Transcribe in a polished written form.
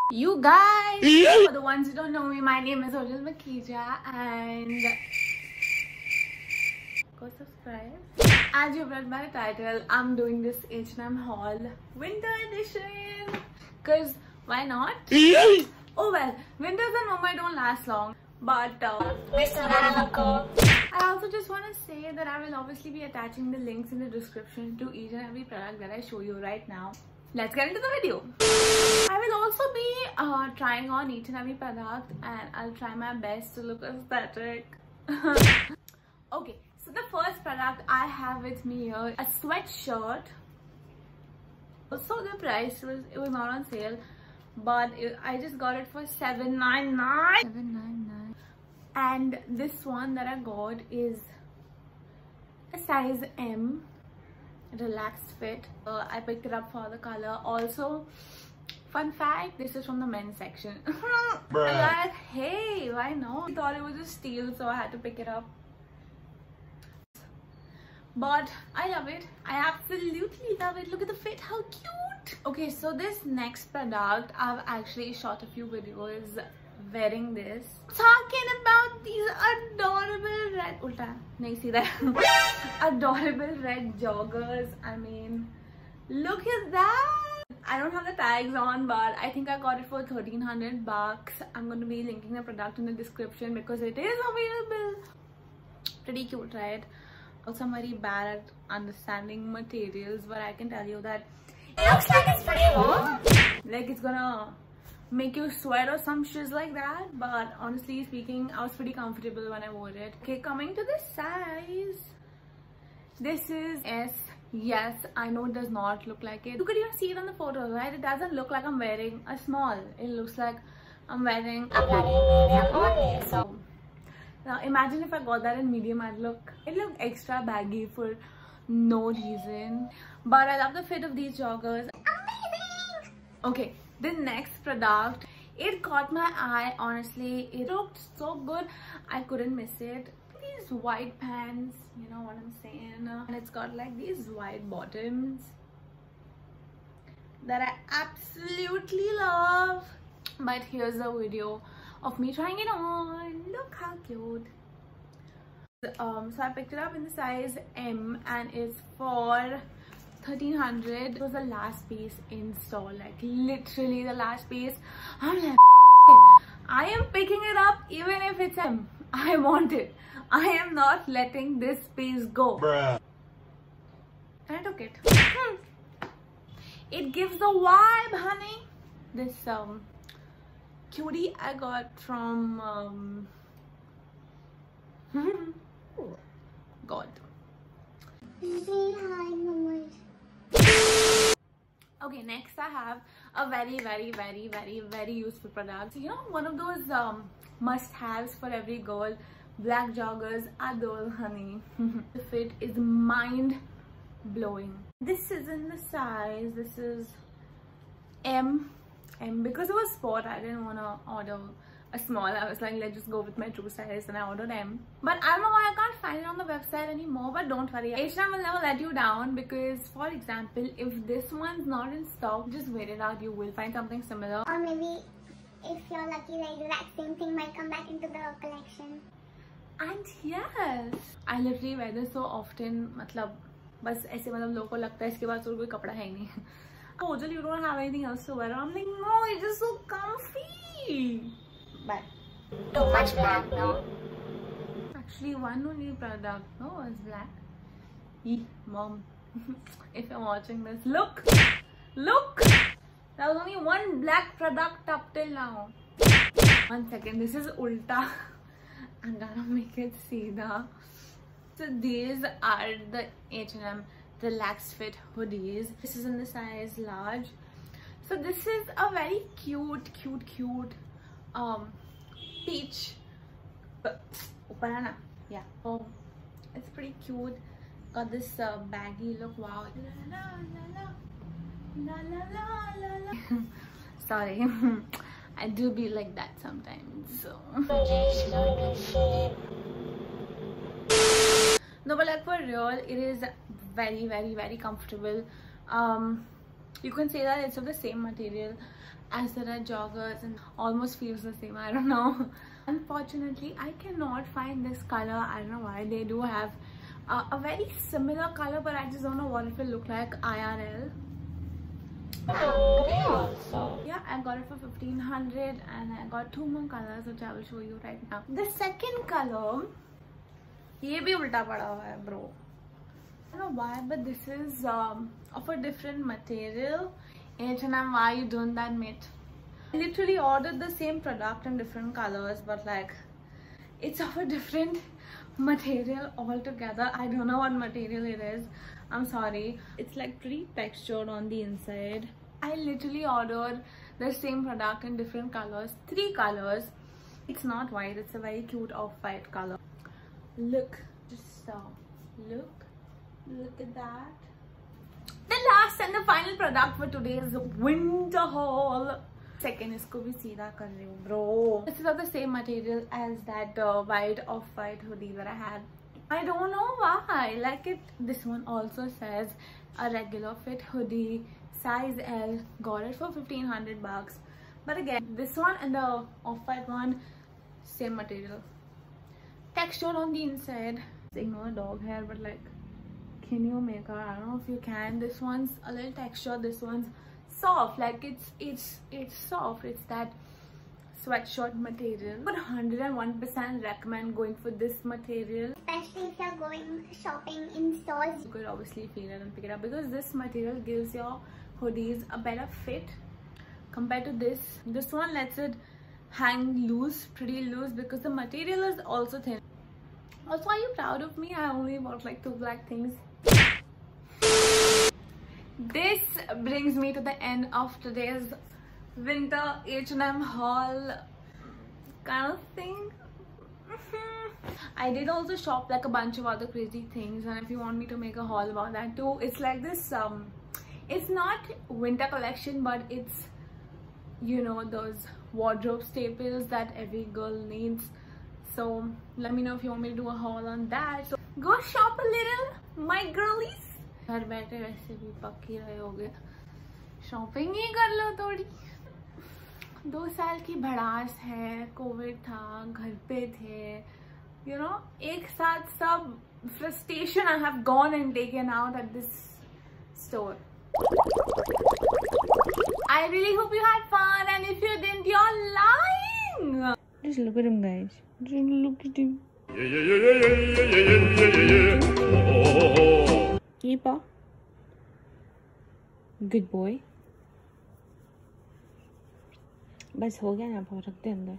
You guys, for the ones who don't know me, my name is Ojal Makija and go subscribe. As you've read by the title, I'm doing this H&M haul winter edition. Cause why not? Oh well, winters in Mumbai don't last long. But I also just want to say that I will obviously be attaching the links in the description to each and every product that I show you right now. Let's get into the video. I will also be trying on each and every product and I'll try my best to look aesthetic. Okay, so the first product I have with me here, a sweatshirt. Also the price was not on sale, but I just got it for $7.99. And this one that I got is a size M, relaxed fit. I picked it up for the color. Also, fun fact, this is from the men's section. I'm like, hey, why not? I thought it was a steal, so I had to pick it up. But I love it. I absolutely love it. Look at the fit, how cute. Okay, so this next product, I've actually shot a few videos wearing this. Talking about these adorable red adorable red joggers. I mean, look at that. I don't have the tags on, but I think I got it for 1300 bucks. I'm going to be linking the product in the description because it is available. Pretty cute, right? Also, I'm very bad at understanding materials, but I can tell you that it looks like it's pretty warm. Like it's gonna make you sweat or some shiz like that, but honestly speaking, I was pretty comfortable when I wore it. Okay, coming to the size, this is S. Yes, I know it does not look like it. You could even see it on the photo, right? It doesn't look like I'm wearing a small. It looks like I'm wearing a baggy. So now imagine if I got that in medium, it looked extra baggy for no reason. But I love the fit of these joggers. Amazing! Okay, the next product, it caught my eye. Honestly, it looked so good, I couldn't miss it. These white pants, you know what I'm saying, and it's got like these white bottoms that I absolutely love. But here's a video of me trying it on. Look how cute. So I picked it up in the size M and it's for 1300. It was the last piece in store, like literally the last piece. I'm like, I am picking it up even if it's M. I want it. I am not letting this piece go. Bruh. And I took it. It gives the vibe, honey. This cutie I got from God. Okay, next I have a very useful product. You know, one of those must-haves for every girl. Black joggers, adore, honey. The fit is mind-blowing. This is in the size. This is M. Because it was sport, I didn't want to order a small. I was like, let's just go with my true size, and I ordered M. But I don't know why I can't find it on the website anymore. But don't worry, H&M will never let you down, because for example, if this one's not in stock, just wait it out, you will find something similar. Or maybe if you're lucky, like that same thing might come back into the collection. And yes, I literally wear this so often. मतलब बस ऐसे मतलब लोगों को लगता है इसके बाद और कोई कपड़ा है ही नहीं. Ojal, you don't have anything else to wear. I'm like, no, it's just so comfy. But too much black, no? Actually, one only product, no, is black. Mom, if you're watching this, look. There was only one black product up till now. 1 second, this is ulta. I'm gonna make it seedha. So these are the H&M relaxed fit hoodies. This is in the size large. So this is a very cute peach banana. Yeah, oh, it's pretty cute. Got this baggy look. Wow. Sorry. I do be like that sometimes, so. No, but like for real, it is very comfortable. You can say that it's of the same material as the red joggers and almost feels the same. I don't know. Unfortunately, I cannot find this color. I don't know why. They do have a very similar color, but I just don't know what it will look like IRL. Yeah, I got it for 1500 and I got 2 more colors which I will show you right now. The second color, ये भी उल्टा पड़ा हुआ है bro. I don't know why, but this is of a different material. H&M, why are you doing that, mate? I literally ordered the same product in different colors, but like it's of a different material altogether. I don't know what material it is. I'm sorry. It's like pretty textured on the inside. I literally ordered the same product in different colors, 3 colors. It's not white, it's a very cute off-white color. Look, just look at that. The last and the final product for today's winter haul. Second, इसको भी सीधा कर रही हूँ, bro. This is of the same material as that white off-white hoodie that I had. I don't know why. Like it. This one also says a regular fit hoodie, size L. Got it for 1500 bucks. But again, this one and the off-white one, same material. Texture on the inside. Ignore dog hair, but like, can you make her? I don't know if you can. This one's a little texture. This one's soft. Like it's soft. It's that sweatshirt material. But 101% recommend going for this material. Especially if you're going shopping in stores. You could obviously feel it and pick it up because this material gives your hoodies a better fit compared to this. This one lets it hang loose, pretty loose, because the material is also thin. Also, are you proud of me? I only bought like 2 black things. This brings me to the end of today's winter H&M haul kind of thing. I did also shop like a bunch of other crazy things, and if you want me to make a haul about that too, it's like this it's not winter collection, but it's, you know, those wardrobe staples that every girl needs. So let me know if you want me to do a haul on that. So go shop a little, my girlies. घर बैठे वैसे भी पक ही रहे होगे, shopping ही कर लो थोड़ी. 2 साल की भड़ास है, कोविड था, घर पे थे, you know, एक साथ सब frustration I have gone and taken out at this store. I really hope you had fun, and if you didn't, you're lying. Just look at him, guys. Just look at him. Keeper. Good boy. बस हो गया ना, बहुत रखते हैं अंदर.